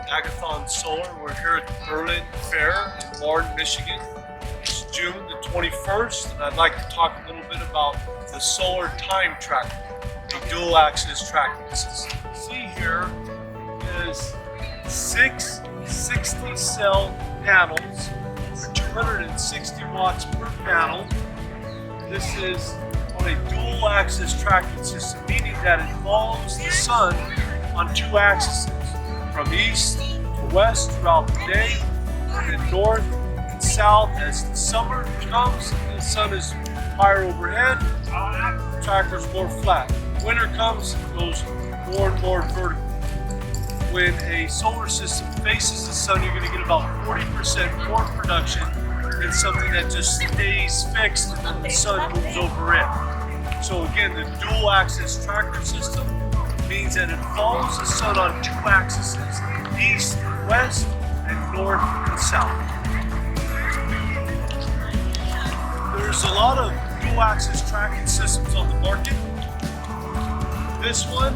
Agathon Solar. We're here at the Berlin Fair in Martin, Michigan. It's June the 21st, and I'd like to talk a little bit about the solar time tracker, the dual axis tracking system. See here is 6 60 cell panels for 260 watts per panel. This is on a dual axis tracking system, meaning that it follows the sun on two axes, from east to west throughout the day, and north and south as the summer comes and the sun is higher overhead, the tracker's more flat. Winter comes, it goes more and more vertical. When a solar system faces the sun, you're going to get about 40% more production than something that just stays fixed and then the sun moves over it. So again, the dual axis tracker system means that it follows the sun on two axes, east, west, and north and south. There's a lot of dual axis tracking systems on the market. This one,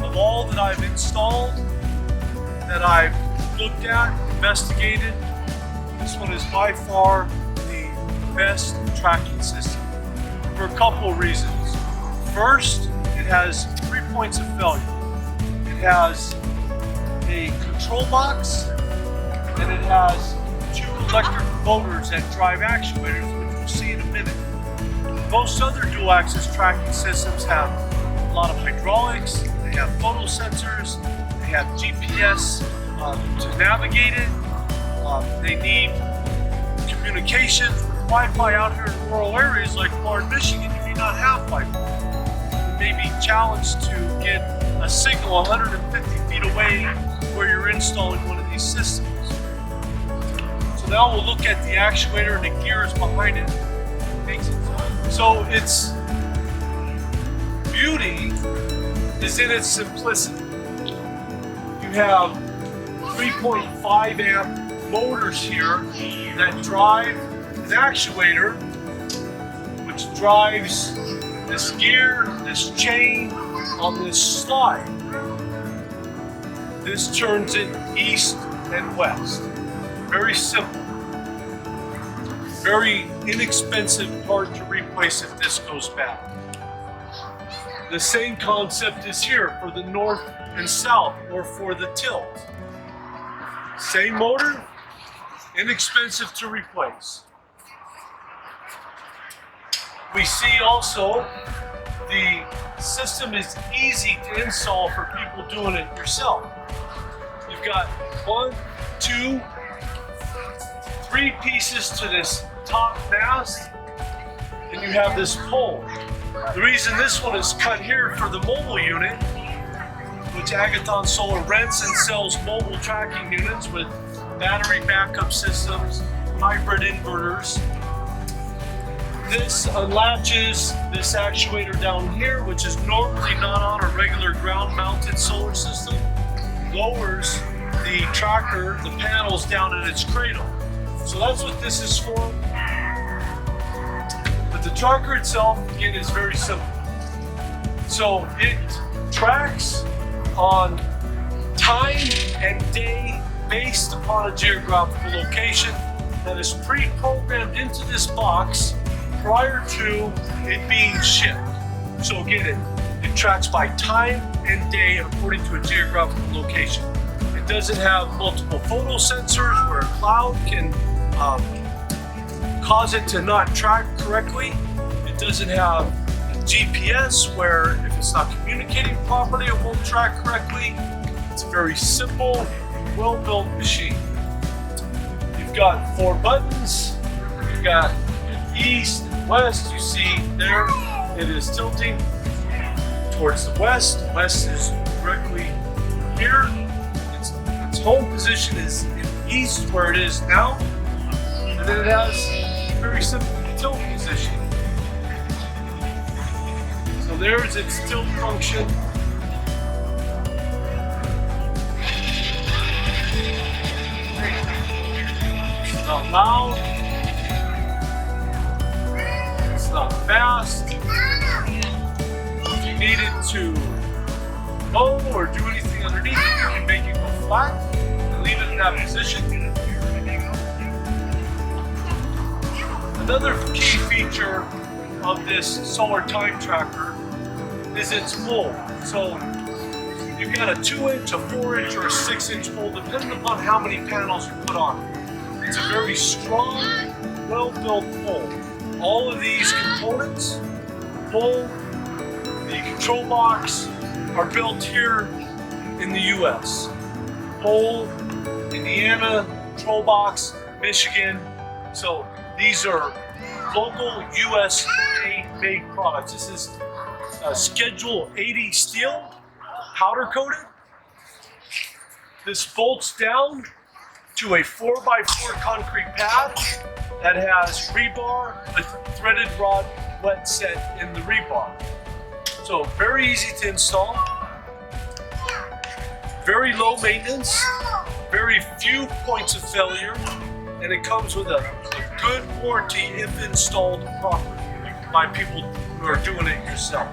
of all that I've installed, that I've looked at, investigated, this one is by far the best tracking system for a couple of reasons. First, it has 3 points of failure. It has a control box, and it has 2 electric motors that drive actuators, which we'll see in a minute. Most other dual axis tracking systems have a lot of hydraulics, they have photo sensors, they have GPS to navigate it, they need communication with Wi-Fi. Out here in rural areas like Martin, Michigan, you may not have Wi-Fi. May be challenged to get a signal 150 feet away where you're installing one of these systems. So now we'll look at the actuator and the gears behind it. So its beauty is in its simplicity. You have 3.5 amp motors here that drive an actuator which drives this gear, this chain on this slide. This turns it east and west. Very simple. Very inexpensive part to replace if this goes bad. The same concept is here for the north and south, or for the tilt. Same motor, inexpensive to replace. We see also the system is easy to install for people doing it yourself. You've got 1, 2, 3 pieces to this top mast, and you have this pole. The reason this one is cut here for the mobile unit, which Agathon Solar rents and sells mobile tracking units with battery backup systems, hybrid inverters. This unlatches this actuator down here, which is normally not on a regular ground-mounted solar system, lowers the tracker, the panels down in its cradle. So that's what this is for. But the tracker itself, again, is very simple. So it tracks on time and day based upon a geographical location that is pre-programmed into this box prior to it being shipped. So again, it tracks by time and day according to a geographical location. It doesn't have multiple photo sensors where a cloud can cause it to not track correctly. It doesn't have GPS where if it's not communicating properly, it won't track correctly. It's a very simple, well-built machine. You've got 4 buttons. You've got east and west. You see there it is tilting towards the west. West is directly here. Its home position is in east where it is now. And then it has a very simple tilt position. So there's its tilt function. It's not loud. It's not fast. If you need it to mow or do anything underneath it, you can make it go flat. flat and leave it in that position. Another key feature of this solar time tracker is its pull. So you've got a 2-inch, a 4-inch, or a 6-inch pull, depending upon how many panels you put on. It's a very strong, well-built pull. All of these components, pull, the control box, are built here in the US. Pole, Indiana, control box, Michigan. So these are local USA made products. This is Schedule 80 steel, powder coated. This bolts down to a 4x4 concrete pad that has rebar with threaded rod wet set in the rebar. So very easy to install, very low maintenance, very few points of failure, and it comes with a good warranty if installed properly by people who are doing it yourself.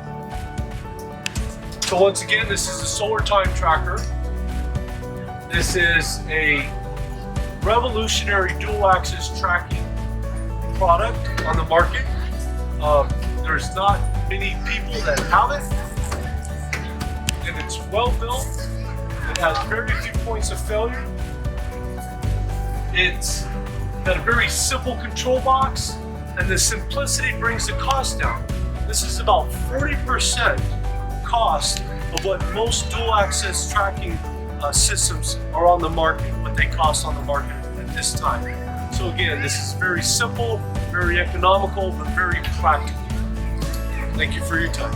So once again, this is a solar time tracker. This is a revolutionary dual axis tracking product on the market. There's not many people that have it, and it's well built. It has very few points of failure. It's got a very simple control box, and the simplicity brings the cost down. This is about 40% cost of what most dual axis tracking systems are on the market, what they cost on the market at this time. So again, this is very simple, very economical, but very practical. Thank you for your time.